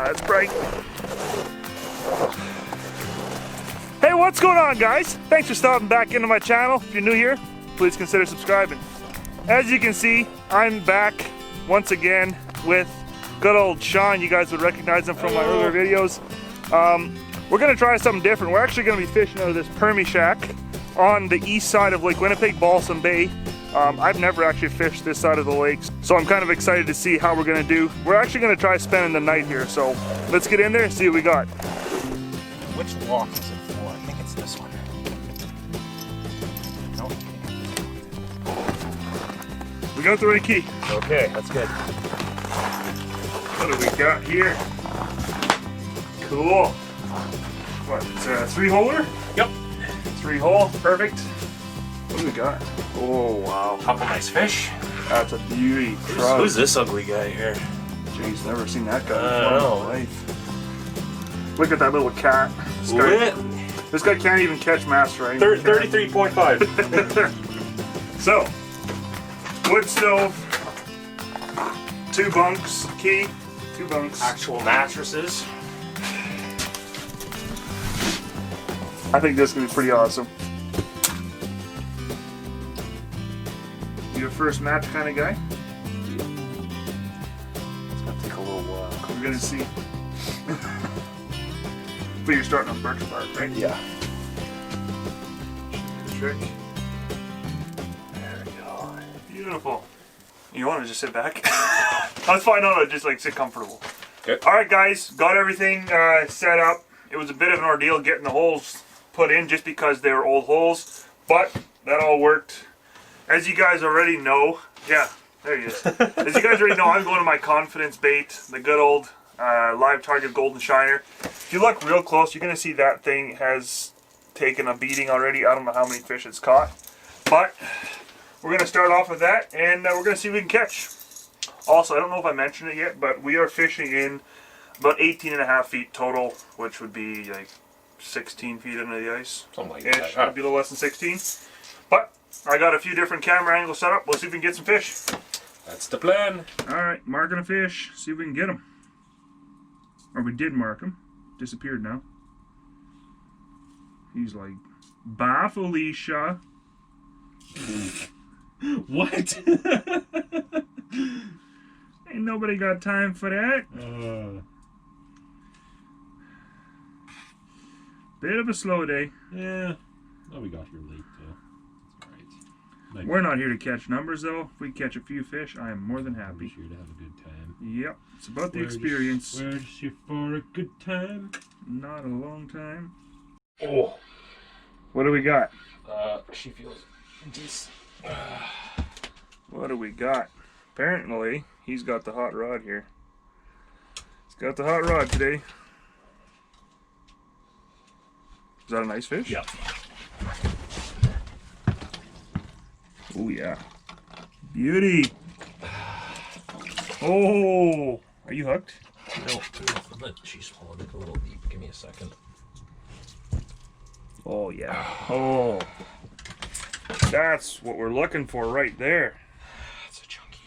it's bright. Hey, what's going on, guys? Thanks for stopping back into my channel. If you're new here, please consider subscribing. As you can see, I'm back once again with good old Sean. You guys would recognize him from my earlier videos. We're gonna try something different. We're actually gonna be fishing out of this Permi shack on the east side of Lake Winnipeg, Balsam Bay. I've never actually fished this side of the lakes, so I'm kind of excited to see how we're gonna do. We're actually gonna try spending the night here, so let's get in there and see what we got. Which lock is it for? I think it's this one. Nope. We got the right key. Okay, that's good. What do we got here? Cool. What, it's a 3-holer? Yep. 3-hole, perfect. What do we got? Oh, wow. Couple nice fish. That's a beauty. Who's this ugly guy here? Jeez, never seen that guy I before in my life. Look at that little cat. This guy can't even catch master, right? 33.5. So, wood stove, 2 bunks, key, 2 bunks. Actual mattresses. I think this is going to be pretty awesome. You a first match kind of guy? It's gonna take a little while. We're going to see. But you're starting on birch bark, right? Yeah. Trick. There we go. Beautiful. You want to just sit back? That's fine. No, just like sit comfortable. Okay. All right, guys. Got everything set up. It was a bit of an ordeal getting the holes put in just because they were old holes, but that all worked. As you guys already know, yeah, there he is. As you guys already know, I'm going to my confidence bait, the good old live target golden shiner. If you look real close, you're going to see that thing has taken a beating already. I don't know how many fish it's caught, but we're going to start off with that, and we're going to see if we can catch. Also, I don't know if I mentioned it yet, but we are fishing in about 18.5 feet total, which would be like 16 feet under the ice. Something like Ish. that. Would be a little less than 16. But I got a few different camera angles set up. Let's see if we can get some fish. That's the plan. Alright, marking a fish. See if we can get him. Or we did mark him. Disappeared now. He's like, bye, Felicia. What? Ain't nobody got time for that. Bit of a slow day. Yeah. Oh, we got here late, though. That's alright. We're not here to catch numbers, though. If we catch a few fish, I am more than We're happy. here to have a good time. Yep, it's about the experience. We're just here for a good time. Not a long time. Oh. What do we got? She feels decent. What do we got? Apparently, he's got the hot rod here. He's got the hot rod today. Is that a nice fish? Yep. Oh yeah. Beauty. Oh, are you hooked? No, she swallowed it a little deep. Give me a second. Oh yeah. Oh. That's what we're looking for right there. That's a chunky.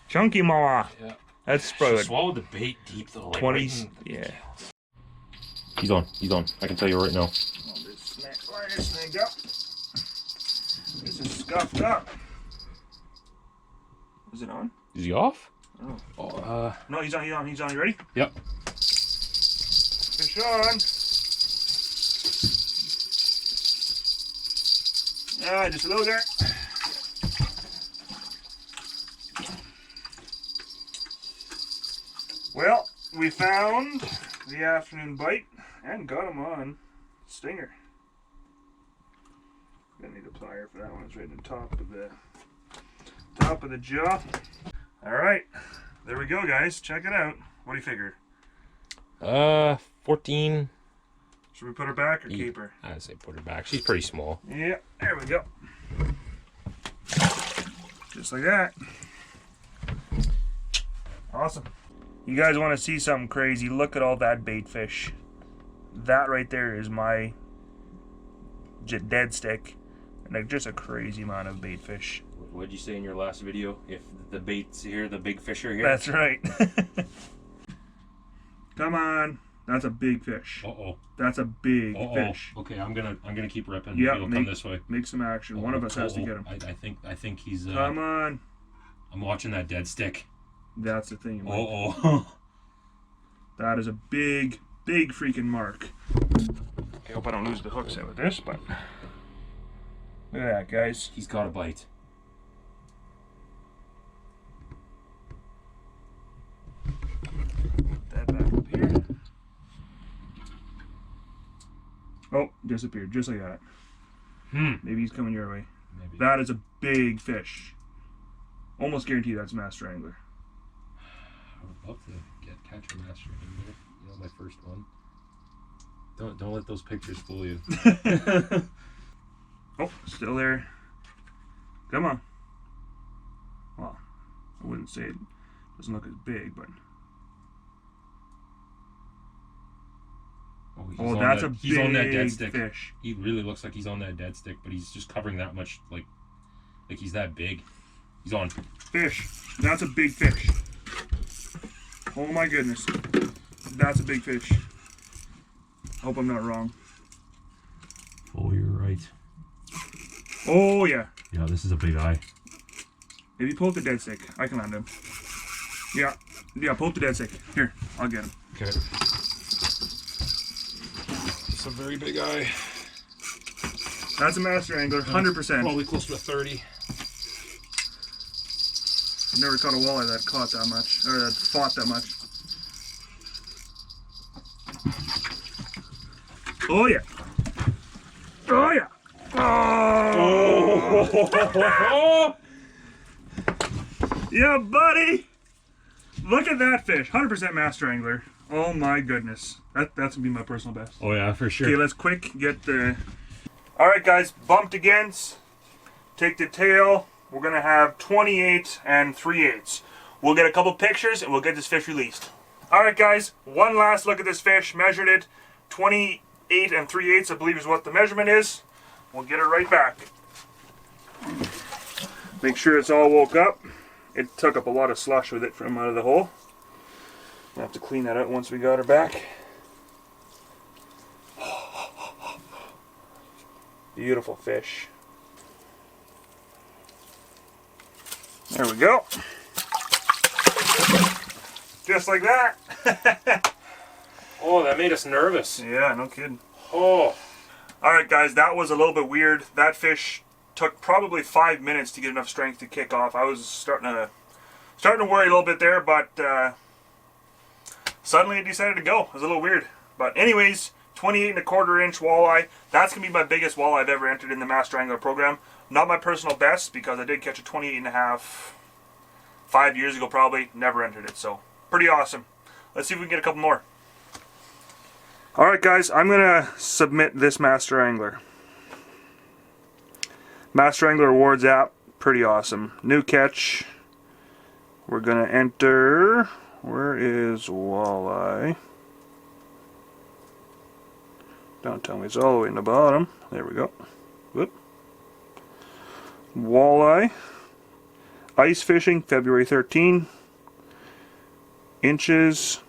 Chunky mama. Yeah. That's She probably swallowed the bait deep though. Like 20s. Yeah. He's on. He's on. I can tell you right now. Oh, this snake up. This is scuffed up. Is it on? Is he off? Oh. No, he's on. He's on. He's on. You ready? Yep. Fish on. Yeah, just a little there. Well, we found the afternoon bite and got him on stinger. Gonna need a plier for that one. It's right in the top of the jaw. All right, there we go, guys. Check it out. What do you figure? 14. Should we put her back or keep her? I'd say put her back. She's pretty small. Yeah, there we go. Just like that. Awesome. You guys want to see something crazy? Look at all that bait fish. That right there is my dead stick. And like just a crazy amount of bait fish. What did you say in your last video? If the bait's here, the big fish are here? That's right. Come on. That's a big fish. Uh-oh. That's a big Uh-oh. fish. Okay, I'm gonna keep ripping. Yeah, He'll come this way. Make some action. One of us has to get him. I think he's Come on. I'm watching that dead stick. That's the thing. Uh-oh. That is a big, big freaking mark. I hope I don't lose the hook set with this, but look at that, guys. He's got a bite. Put that back up here. Oh, disappeared, just like that. Maybe he's coming your way. Maybe. That is a big fish. Almost guarantee that's master angler. I would love to catch a master angler. You know, my first one. Don't let those pictures fool you. Oh, still there. Come on. Well, I wouldn't say it doesn't look as big, but oh, that's a he's on that dead big stick. fish. He really looks like he's on that dead stick, but he's just covering that much, like he's that big. He's on. Fish. That's a big fish. Oh my goodness. That's a big fish. Hope I'm not wrong. Oh, you're right. Oh yeah. Yeah, this is a big eye. If you pull up the dead stick, I can land him. Yeah. Yeah, pull up the dead stick. Here, I'll get him. Okay. It's a very big eye. That's a master angler, 100%. Probably close to a 30. I've never caught a walleye that caught that much, or that fought that much. Oh yeah. Oh yeah. Oh. Yeah, buddy. Look at that fish. 100% master angler. Oh my goodness. That's gonna be my personal best. Oh yeah, for sure. Okay, let's quick get the. All right, guys. Bumped against. Take the tail. We're gonna have 28 and 3/8. We'll get a couple pictures and we'll get this fish released. All right, guys. One last look at this fish. Measured it. 28 and 3/8, I believe, is what the measurement is. We'll get it right back. Make sure it's all woke up. It took up a lot of slush with it from out of the hole. We'll have to clean that out once we got her back. Beautiful fish. There we go. Just like that. Oh, that made us nervous. Yeah, no kidding. Oh. Alright guys, that was a little bit weird. That fish took probably 5 minutes to get enough strength to kick off. I was starting to worry a little bit there, but suddenly it decided to go. It was a little weird. But anyways, 28¼ inch walleye. That's going to be my biggest walleye I've ever entered in the Master Angler program. Not my personal best, because I did catch a 28½, 5 years ago probably. Never entered it, so pretty awesome. Let's see if we can get a couple more. Alright guys, I'm going to submit this Master Angler. Master Angler Awards app, pretty awesome. New catch. We're going to enter, where is walleye? Don't tell me it's all the way in the bottom. There we go. Whoop. Walleye. Ice fishing, February 13. Inches,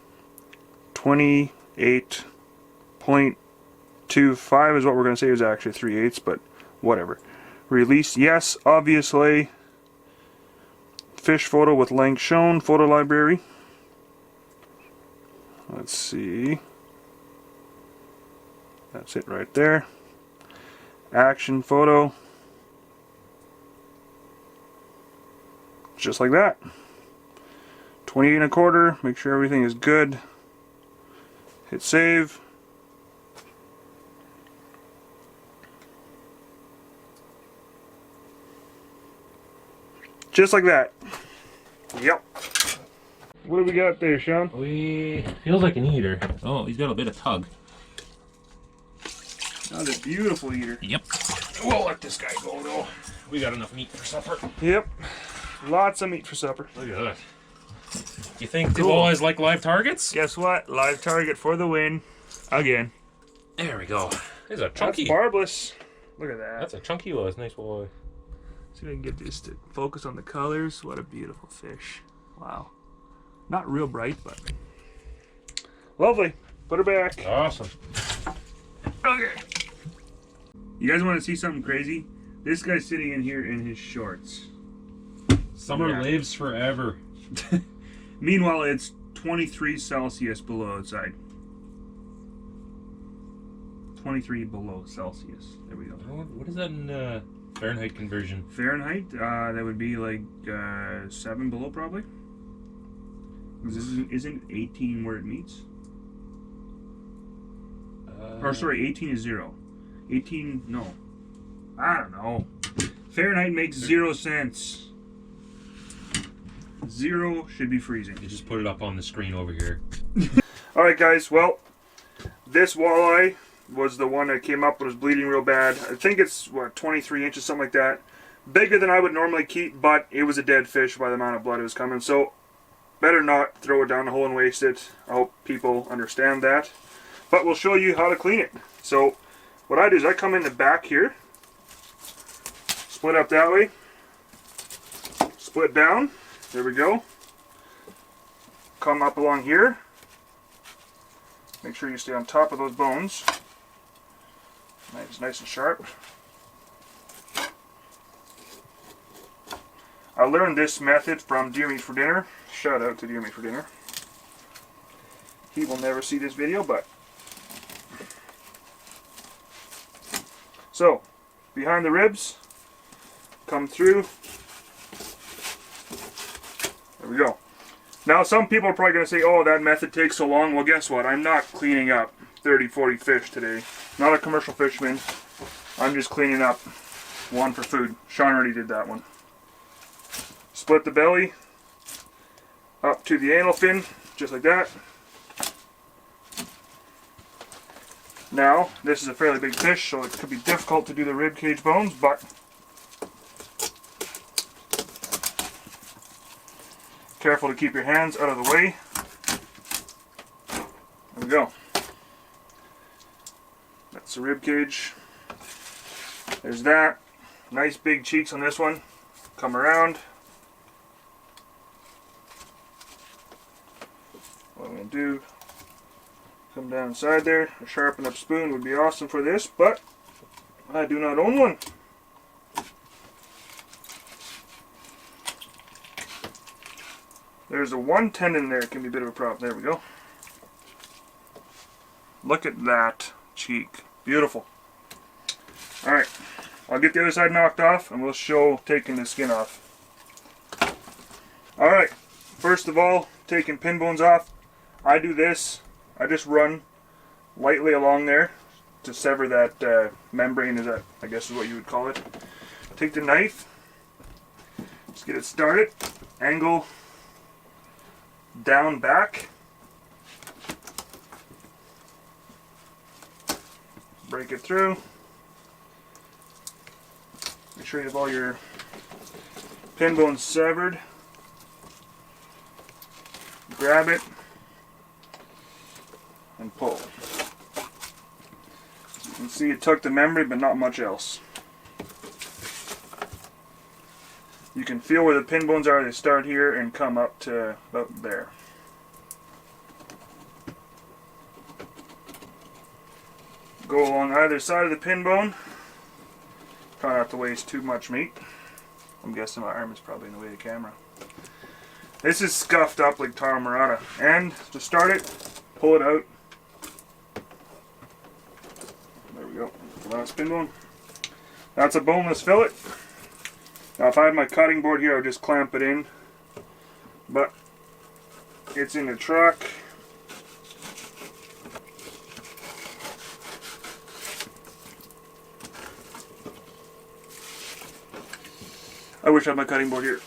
28.25 is what we're going to say. It was actually 3/8, but whatever. Release, yes, obviously. Fish photo with length shown, photo library. Let's see. That's it right there. Action photo. Just like that. 28¼ make sure everything is good. Hit save. Just like that. Yep. What do we got there, Sean? Feels like an eater. Oh, he's got a bit of tug. Another beautiful eater. Yep. We'll let this guy go though. We got enough meat for supper. Yep. Lots of meat for supper. Look at that. You think the walleyes like live targets? Guess what? Live target for the win. Again. There we go. There's a chunky. That's barbless. Look at that. That's a chunky one. Nice walleye. See if I can get this to focus on the colors. What a beautiful fish. Wow. Not real bright, but Lovely. Put her back. Awesome. Okay. You guys want to see something crazy? This guy's sitting in here in his shorts. Summer lives forever. Meanwhile, it's 23 Celsius below outside. 23 below Celsius. There we go. What is that in Fahrenheit conversion? Fahrenheit, that would be like 7 below probably. Isn't 18 where it meets? Or sorry, 18 is 0. 18, no. I don't know. Fahrenheit makes 0 sense. 0 should be freezing. You just put it up on the screen over here. Alright guys, well, this walleye was the one that came up and was bleeding real bad. I think it's, what, 23 inches, something like that. Bigger than I would normally keep, but it was a dead fish by the amount of blood it was coming. So, better not throw it down the hole and waste it. I hope people understand that. But we'll show you how to clean it. So, what I do is I come in the back here, split up that way, split down, there we go. Come up along here. Make sure you stay on top of those bones. Nice and sharp. I learned this method from Deer Meat for Dinner. Shout out to Deer Meat for Dinner. He will never see this video, but... So, behind the ribs, come through. There we go. Now, some people are probably going to say, oh, that method takes so long. Well, guess what? I'm not cleaning up 30, 40 fish today. Not a commercial fisherman. I'm just cleaning up one for food. Sean already did that one. Split the belly up to the anal fin, just like that. Now, this is a fairly big fish, so it could be difficult to do the rib cage bones, but careful to keep your hands out of the way. There we go. That's the rib cage. There's that. Nice big cheeks on this one. Come around. What I'm going to do, come down inside there. A sharpened up spoon would be awesome for this, but I do not own one. There's a one tendon there. It can be a bit of a problem. There we go. Look at that cheek. Beautiful. Alright. I'll get the other side knocked off and we'll show taking the skin off. Alright. First of all, taking pin bones off. I do this. I just run lightly along there to sever that membrane, is that, I guess is what you would call it. Take the knife. Just get it started. Angle down back. Break it through. Make sure you have all your pin bones severed. Grab it and pull. You can see it took the membrane, but not much else. You can feel where the pin bones are. They start here and come up to about there. Go along either side of the pin bone. Try not to waste too much meat. I'm guessing my arm is probably in the way of the camera. This is scuffed up like Taro Murata. And to start it, pull it out. There we go. Last pin bone. That's a boneless fillet. Now if I had my cutting board here, I would just clamp it in. But it's in the truck. I wish I had my cutting board here.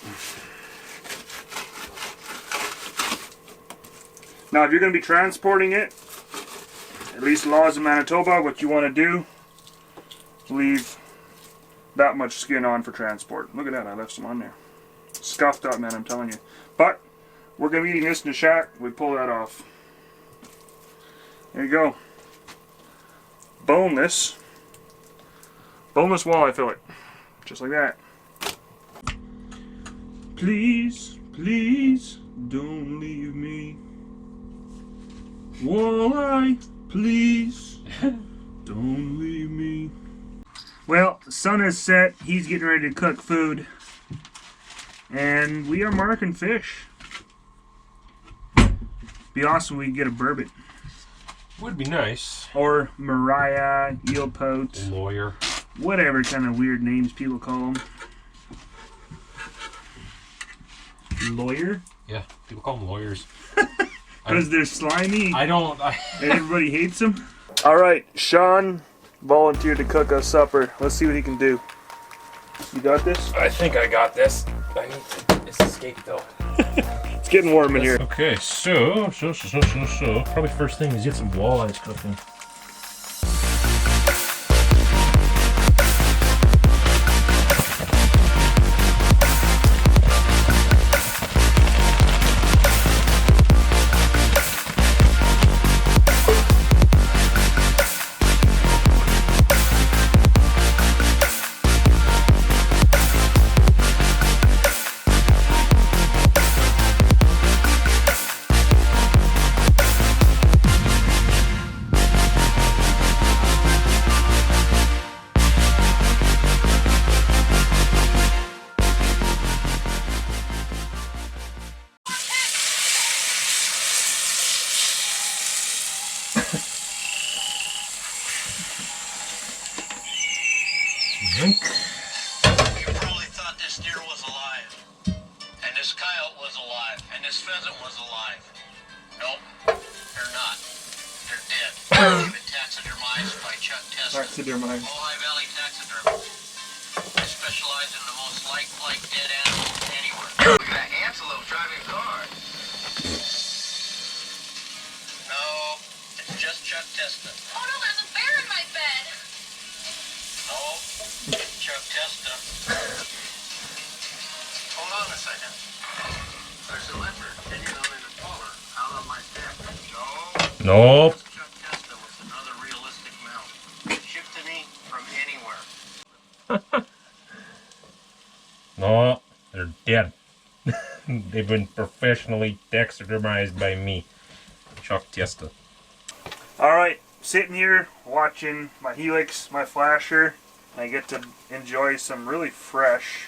Now if you're going to be transporting it, at least laws in Manitoba, what you want to do, leave that much skin on for transport. Look at that, I left some on there. Scuffed up, man, I'm telling you. But we're going to be eating this in the shack. We pull that off. There you go. Boneless walleye fillet. Just like that. Please, please, don't leave me. Walleye, please, don't leave me. Well, the sun has set. He's getting ready to cook food. And we are marking fish. Be awesome if we could get a burbot. Would be nice. Or Mariah, eel pout. Lawyer. Whatever kind of weird names people call them. Lawyer? Yeah, people call them lawyers. Because they're slimy. I don't. And everybody hates them. All right, Sean volunteered to cook us supper. Let's see what he can do. You got this? I think I got this. I need to escape though. It's getting warm in here. Okay, so probably first thing is get some walleyes cooking. You probably thought this deer was alive, and this coyote was alive, and this pheasant was alive. Nope, they're not. They're dead. They've been taxidermized by Chuck Testa. Taxidermized. Ojai Valley Taxidermy. They specialize in the most like dead animals anywhere. Look at that antelope driving cars. No, it's just Chuck Testa. Oh no, there's a bear in my bed. No, Chuck Testa. Hold on a second. There's a leopard hanging out in a collar out on my deck. No. Nope. Chuck Testa with another realistic mount. Shipped to me from anywhere. No, they're dead. They've been professionally taxidermized by me, Chuck Testa. All right, sitting here watching my Helix, my flasher. I get to enjoy some really fresh,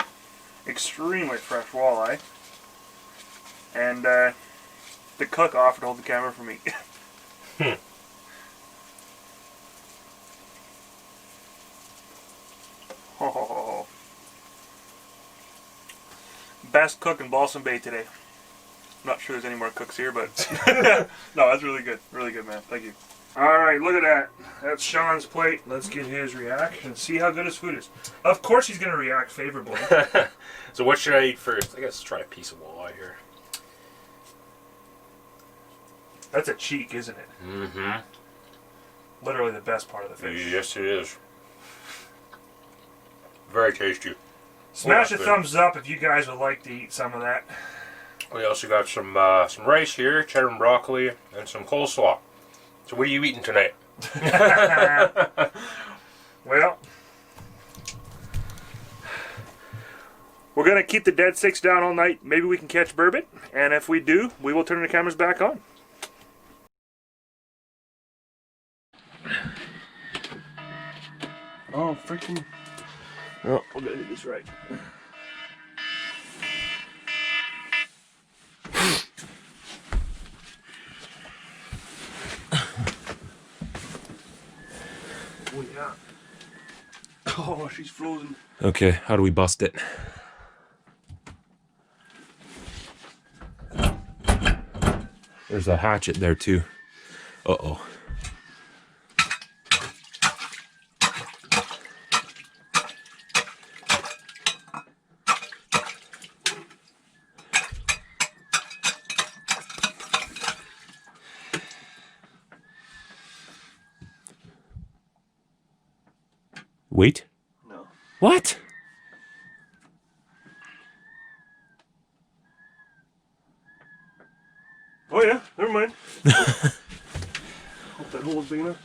extremely fresh walleye. And the cook offered to hold the camera for me. Oh. Best cook in Balsam Bay today. I'm not sure there's any more cooks here, but no, that's really good. Really good, man. Thank you. All right, look at that. That's Sean's plate. Let's get his reaction. See how good his food is. Of course he's going to react favorably. So what should I eat first? I guess try a piece of walleye here. That's a cheek, isn't it? Mm-hmm. Literally the best part of the fish. Yes, it is. Very tasty. Smash a thumbs up if you guys would like to eat some of that. We also got some rice here, cheddar and broccoli, and some coleslaw. So what are you eating tonight? Well, we're going to keep the dead sticks down all night. Maybe we can catch burbot. And if we do, we will turn the cameras back on. Oh, freaking... Oh, we're going to do this right. Oh, yeah. Oh, she's frozen. Okay, how do we bust it? There's a hatchet there too. Uh-oh. Wait. No. What? Oh yeah, never mind. Hope that hole's big enough.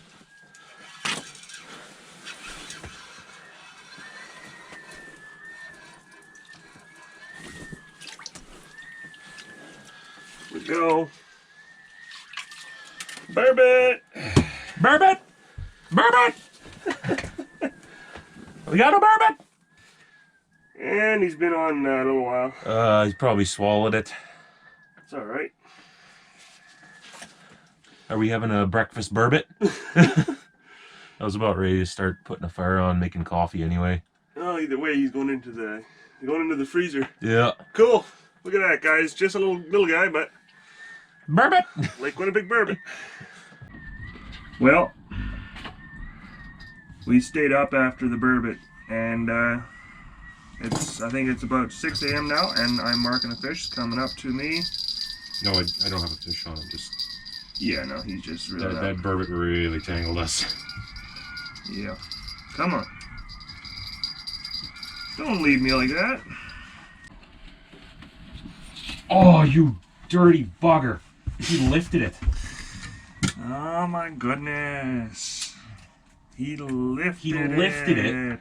Here we go. Burbot! Burbot! Burbot! We got a burbot! And he's been on a little while. He's probably swallowed it. It's alright. Are we having a breakfast burbot? I was about ready to start putting a fire on, making coffee anyway. Oh, either way, he's going into the freezer. Yeah. Cool. Look at that, guys. Just a little guy, but Burbot! Lake Winnipeg burbot. Well, we stayed up after the burbot, and I think it's about 6 a.m. now, and I'm marking a fish coming up to me. No, I don't have a fish on him. Just Yeah, no, he's just really that burbot really tangled us. Yeah. Come on. Don't leave me like that. Oh, you dirty bugger! He lifted it. Oh my goodness. He lifted it.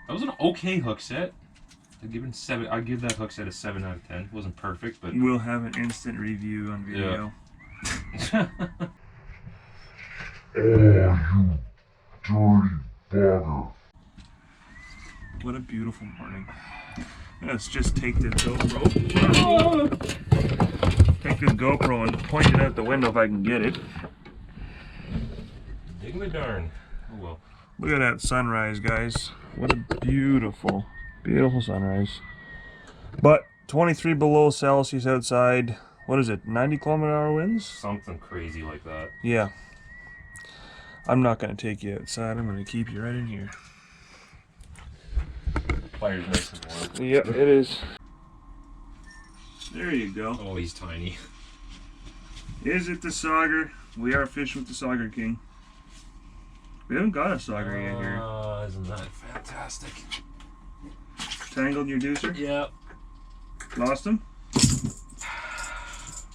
That was an okay hook set. I'd give that hook set a 7 out of 10. It wasn't perfect, but We'll have an instant review on video. Yeah. What a beautiful morning. Let's just take this GoPro. Take this GoPro and point it out the window if I can get it. dig the darn. Oh well. Look at that sunrise, guys. What a beautiful, beautiful sunrise. But 23 below Celsius outside. What is it, 90 kilometer-hour winds? Something crazy like that. Yeah. I'm not going to take you outside. I'm going to keep you right in here. Fire's nice and warm. Yep, it is. There you go. Oh, he's tiny. Is it the Sauger? We are fishing with the Sauger King. We haven't got a Sauger yet here. Isn't that fantastic? Tangled your deucer? Yep. Lost him?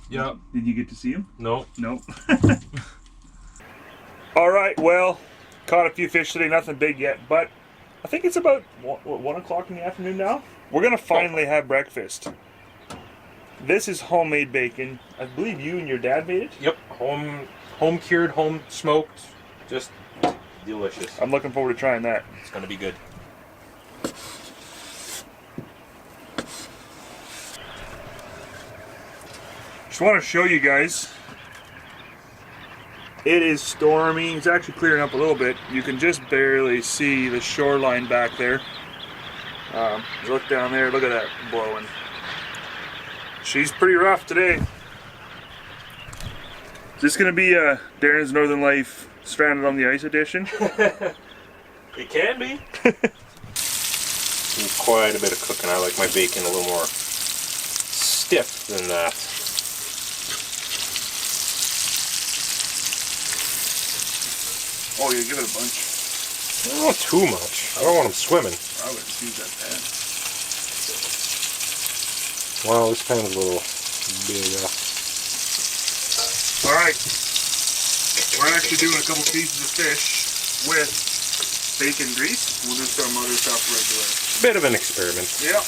Yep. Did you get to see him? Nope. Nope. Alright, well, caught a few fish today, nothing big yet, but I think it's about 1 o'clock in the afternoon now. We're going to finally have breakfast. This is homemade bacon. I believe you and your dad made it? Yep. Home cured, home smoked. Just delicious. I'm looking forward to trying that. It's gonna be good. Just want to show you guys. It is stormy. It's actually clearing up a little bit. You can just barely see the shoreline back there. Look down there. Look at that blowing. She's pretty rough today. Is this going to be Darren's Northern Life Stranded on the Ice edition? It can be. Quite a bit of cooking. I like my bacon a little more stiff than that. Oh, you give it a bunch. Not too much. I don't want them swimming. I wouldn't use that pan. Well, this pan's a little big. Alright. We're actually doing a couple pieces of fish with bacon grease. We'll do some other stuff regular. Bit of an experiment. Yep.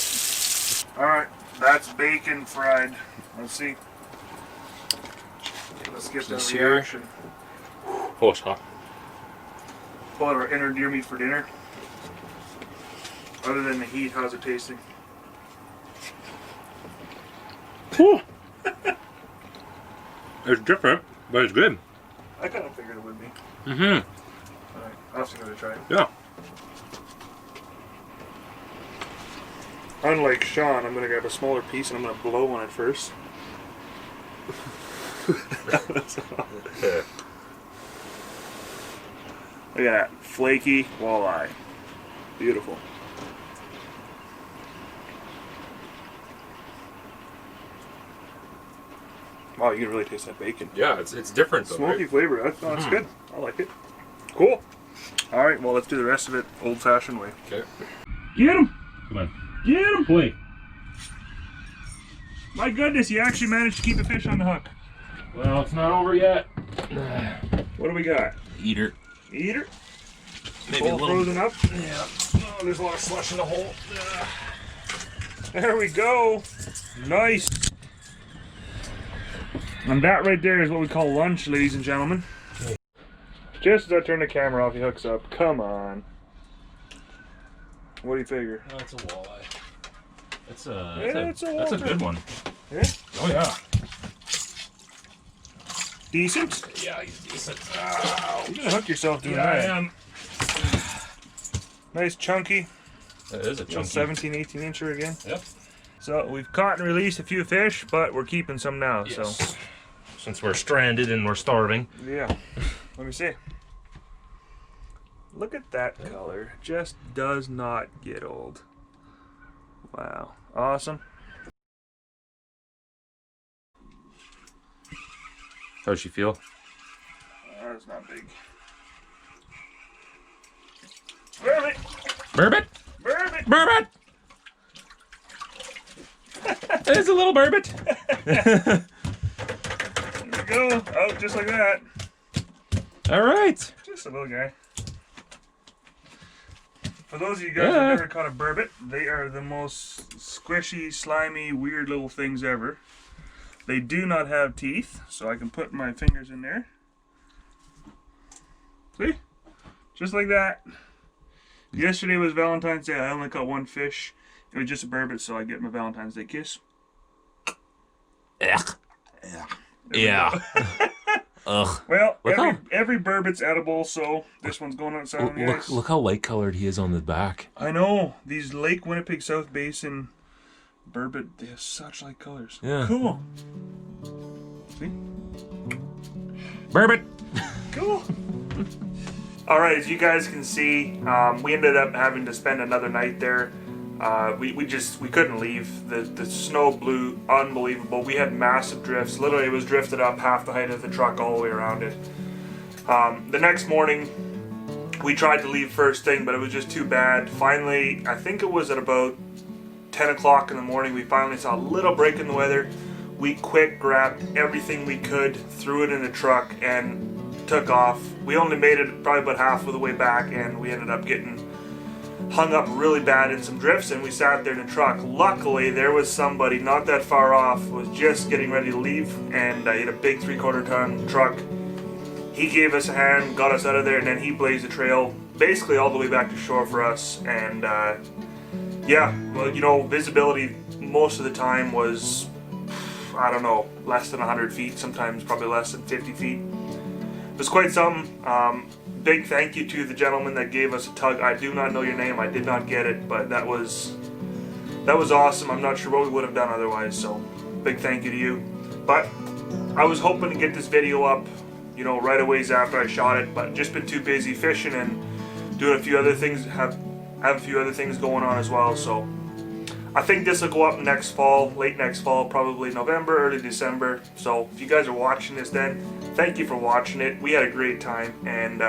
Alright, that's bacon fried. Let's see. Let's get the This here. reaction. Oh, it's hot. Pull out our inner deer meat for dinner. Other than the heat, how's it tasting? It's different, but it's good. I kind of figured it would be. Mm-hmm. Alright, I'll have to give it a try. Yeah. Unlike Sean, I'm going to grab a smaller piece and I'm going to blow on it first. Look at that. Flaky walleye. Beautiful. Wow, you can really taste that bacon. Yeah, it's different though. Smoky Right? flavor. That's good. I like it. Cool. Alright, well, let's do the rest of it old-fashioned way. Okay. Get him! Come on. Get him! Play. My goodness, you actually managed to keep a fish on the hook. Well, it's not over yet. What do we got? Eater. Eater? Maybe a Hole little. frozen up? Yeah. Oh, there's a lot of slush in the hole. There we go. Nice. And that right there is what we call lunch, ladies and gentlemen. Just as I turn the camera off, he hooks up. Come on. What do you figure? Oh, it's a walleye. It's That's a good one. Yeah? Oh yeah. Decent? Yeah, he's decent. You're gonna hook yourself doing Yeah, I that. am. Nice chunky. That is a chunky. 17, 18 incher again. Yep. So we've caught and released a few fish, but we're keeping some now. Yes. So Since we're stranded and we're starving. yeah. Let me see. Look at that color. Just does not get old. Wow. Awesome. How's she feel? That's not big. Burbot! Burbot! Burbot! Burbot! There's a little burbot. There we go. Oh, just like that. All right. Just a little guy. For those of you guys who've never caught a burbot, they are the most squishy, slimy, weird little things ever. They do not have teeth, so I can put my fingers in there. See? Just like that. Yesterday was Valentine's Day. I only caught one fish. It was just a burbot, so I get my Valentine's Day kiss. Ugh. Yeah. Ugh. Well, Look every burbot's edible, so this one's going outside on the ice. Look how light colored he is on the back. I know. These Lake Winnipeg South Basin burbot, they have such light colors. Yeah. Cool. See? Burbot. Cool. All right, as you guys can see, we ended up having to spend another night there. We couldn't leave. The snow blew unbelievable. We had massive drifts. Literally, it was drifted up half the height of the truck all the way around it. The next morning, we tried to leave first thing, but it was just too bad. Finally, I think it was at about 10 o'clock in the morning, we finally saw a little break in the weather. We quick grabbed everything we could, threw it in the truck, and took off. We only made it probably about half of the way back, and we ended up getting hung up really bad in some drifts, and we sat there in the truck. Luckily, there was somebody not that far off, was just getting ready to leave, and he had a big 3/4 ton truck. He gave us a hand, got us out of there, and then he blazed the trail basically all the way back to shore for us. And yeah, well, you know, visibility most of the time was, I don't know, less than 100 feet, sometimes probably less than 50 feet. It was quite something. Big thank you to the gentleman that gave us a tug. I do not know your name. I did not get it, but that was awesome. I'm not sure what we would have done otherwise, so big thank you to you. But I was hoping to get this video up, you know, right away after I shot it, but just been too busy fishing and doing a few other things. Have a few other things going on as well, so I think this will go up next fall, late next fall, probably November, early December. So if you guys are watching this then, thank you for watching it. We had a great time, and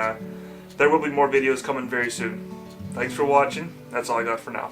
there will be more videos coming very soon. Thanks for watching. That's all I got for now.